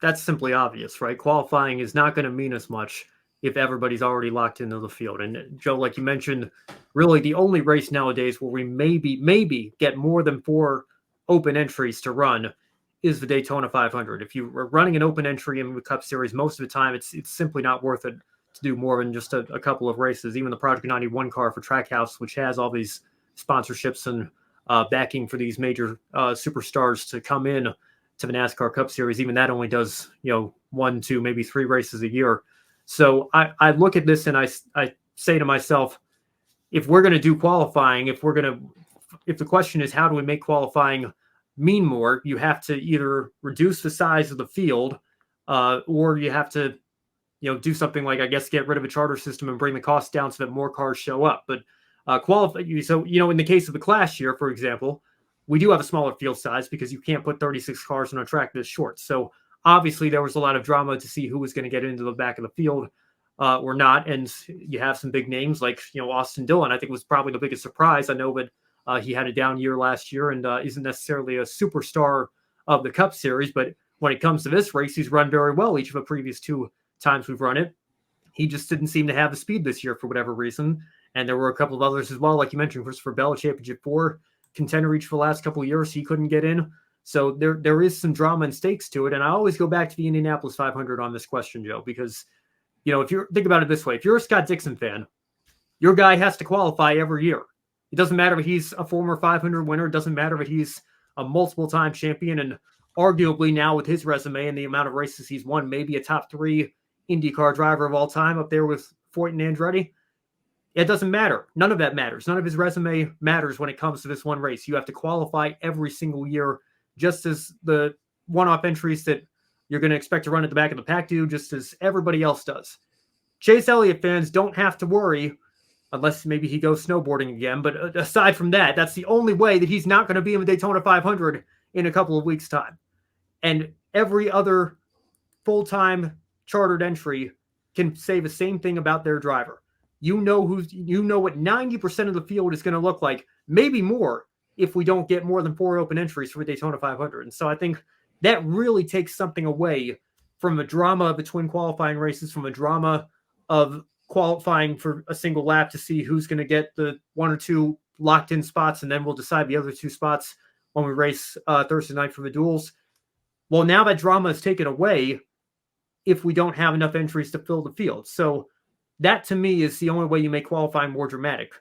that's simply obvious, right? Qualifying is not going to mean as much if everybody's already locked into the field. And Joe, like you mentioned, really the only race nowadays where we maybe get more than 4 open entries to run is the Daytona 500. If you are running an open entry in the Cup Series, most of the time it's simply not worth it to do more than just a couple of races. Even the Project 91 car for Trackhouse, which has all these sponsorships and backing for these major superstars to come in to the NASCAR Cup Series, even that only does 1, 2, maybe 3 races a year. So I look at this and I say to myself, if we're going to do qualifying, if the question is how do we make qualifying mean more, you have to either reduce the size of the field, or you have to do something like, I guess, get rid of a charter system and bring the cost down so that more cars show up. But qualify. So in the case of the Clash year, for example, we do have a smaller field size because you can't put 36 cars on a track this short. So obviously there was a lot of drama to see who was going to get into the back of the field or not. And you have some big names like Austin Dillon. I think was probably the biggest surprise. I know that he had a down year last year and isn't necessarily a superstar of the Cup Series, but when it comes to this race, he's run very well each of the previous 2 times we've run it. He just didn't seem to have the speed this year for whatever reason. And there were a couple of others as well, like you mentioned, Christopher Bell, Championship 4 contender each for the last couple of years. He couldn't get in. So there is some drama and stakes to it. And I always go back to the Indianapolis 500 on this question, Joe, because, if you think about it this way, if you're a Scott Dixon fan, your guy has to qualify every year. It doesn't matter if he's a former 500 winner. It doesn't matter if he's a multiple-time champion. And arguably now with his resume and the amount of races he's won, maybe a top 3 IndyCar driver of all time up there with Foyt and Andretti. It doesn't matter. None of that matters. None of his resume matters when it comes to this one race. You have to qualify every single year, just as the one-off entries that you're going to expect to run at the back of the pack do, just as everybody else does. Chase Elliott fans don't have to worry, unless maybe he goes snowboarding again. But aside from that, that's the only way that he's not going to be in the Daytona 500 in a couple of weeks' time. And every other full-time chartered entry can say the same thing about their driver. You know what 90% of the field is going to look like, maybe more, if we don't get more than 4 open entries for the Daytona 500. And so I think that really takes something away from the drama between qualifying races, from the drama of qualifying for a single lap to see who's going to get the 1 or 2 locked in spots, and then we'll decide the other 2 spots when we race Thursday night for the duels. Well, now that drama is taken away if we don't have enough entries to fill the field. So that, to me, is the only way you make qualifying more dramatic.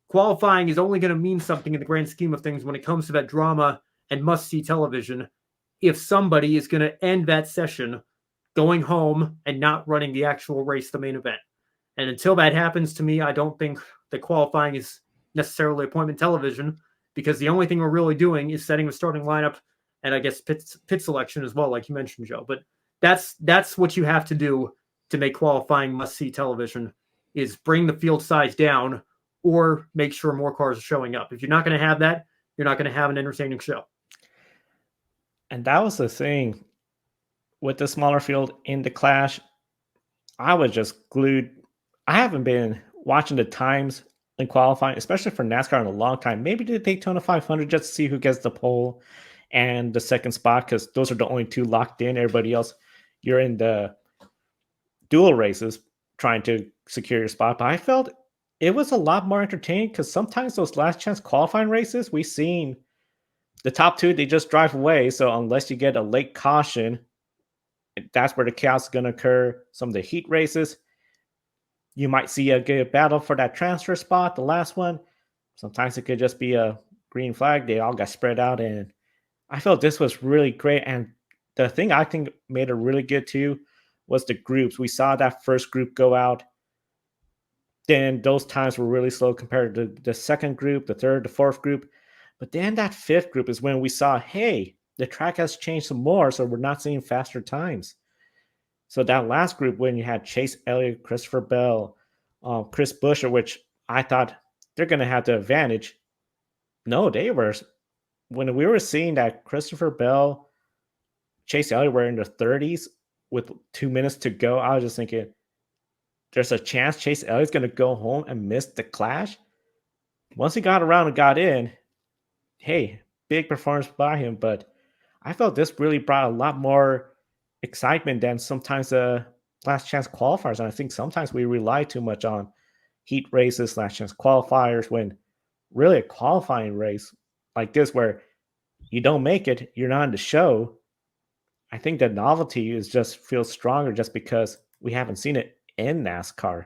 Qualifying is only going to mean something in the grand scheme of things when it comes to that drama and must-see television if somebody is going to end that session going home and not running the actual race, the main event. And until that happens, to me, I don't think that qualifying is necessarily appointment television, because the only thing we're really doing is setting the starting lineup and I guess pit selection as well, like you mentioned, Joe. But that's what you have to do to make qualifying must-see television, is bring the field size down or make sure more cars are showing up. If you're not going to have that, you're not going to have an entertaining show. And that was the thing with the smaller field in the Clash. I was just glued. I haven't been watching the times in qualifying, especially for NASCAR, in a long time. Maybe the Daytona 500 just to see who gets the pole and the second spot, because those are the only 2 locked in. Everybody else, you're in the dual races trying to secure your spot. But I felt it was a lot more entertaining, because sometimes those last chance qualifying races, we've seen the top 2, they just drive away. So unless you get a late caution, that's where the chaos is going to occur. Some of the heat races, you might see a good battle for that transfer spot, the last one. Sometimes it could just be a green flag. They all got spread out, and I felt this was really great. And the thing I think made it really good too was the groups. We saw that first group go out. Then those times were really slow compared to the second group, the third, the fourth group. But then that 5th group is when we saw, hey, the track has changed some more, so we're not seeing faster times. So that last group, when you had Chase Elliott, Christopher Bell, Chris Buescher, which I thought they're going to have the advantage. No, they were. When we were seeing that Christopher Bell, Chase Elliott were in the 30s with 2 minutes to go, I was just thinking, there's a chance Chase Elliott's going to go home and miss the Clash. Once he got around and got in, hey, big performance by him. But I felt this really brought a lot more excitement than sometimes the last chance qualifiers. And I think sometimes we rely too much on heat races, last chance qualifiers, when really a qualifying race like this, where you don't make it, you're not in the show. I think the novelty is just feels stronger just because we haven't seen it in NASCAR.